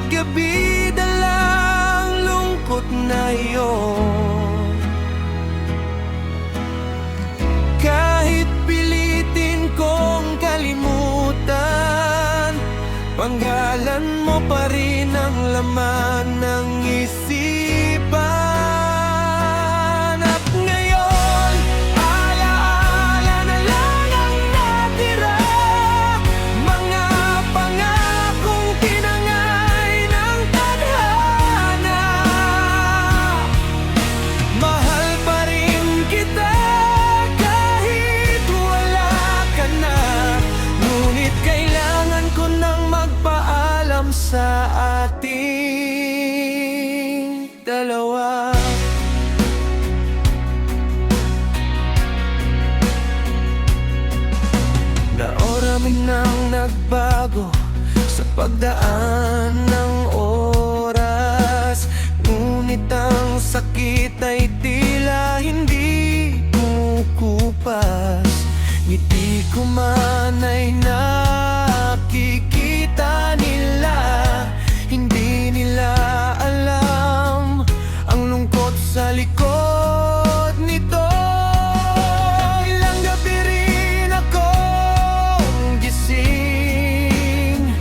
gabi dalang lungkot na iyon. Kahit pilitin kong kalimutan, panggalan mo pa rin ang laman ng isipan. At ngayon, alaala na lang ang natira, mga pangakong tinangay ng tadhana. Mahal pa rin kita kahit wala ka na, ngunit kailangan ko nang magpaalam sa ating dalawa. Naoramin nang nagbago sa pagdaan ng oras, ngunit ang sakit ay tila hindi kumukupas. Ngiti ko man ay nakikita nila, hindi nila alam ang lungkot sa likod nito. Ilang gabi rin akong gising,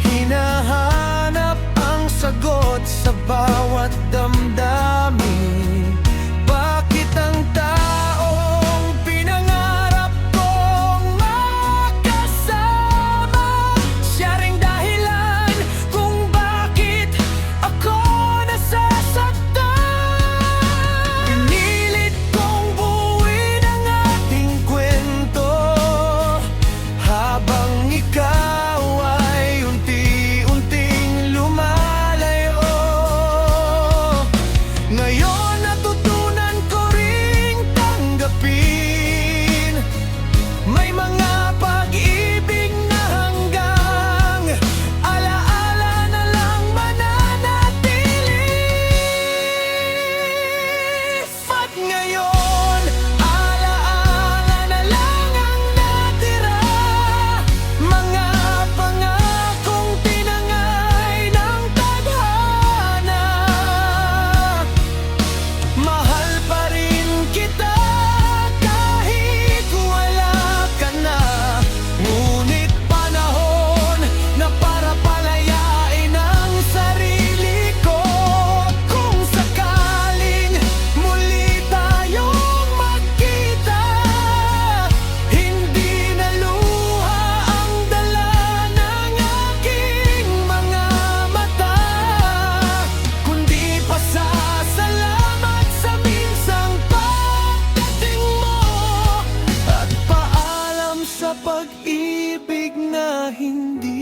hinahanap ang sagot sa bawat damdamin. Bakit ang taong pinangarap kong makasama, siya ring dahilan kung bakit ako nasasaktan? Pinilit kong buuin ang ating kwento, habang ikaw ay unti-unting lumalayo. Ngayon natutunan ko ring tanggapin, may mga pag-ibig na hanggang alaala na lang mananatili. At ngayon, alaala na lang ang natira, mga pangakong tinangay ng tadhana. Mahal pa rin kita kahit wala ka na, ngunit panahon na para palayain ang sarili ko. Kung sakaling muli tayong magkita, hindi na luha ang dala ng aking mga mata, kundi pasasalamat sa minsang pagdating mo, at paalam sa pag-ibig na hindi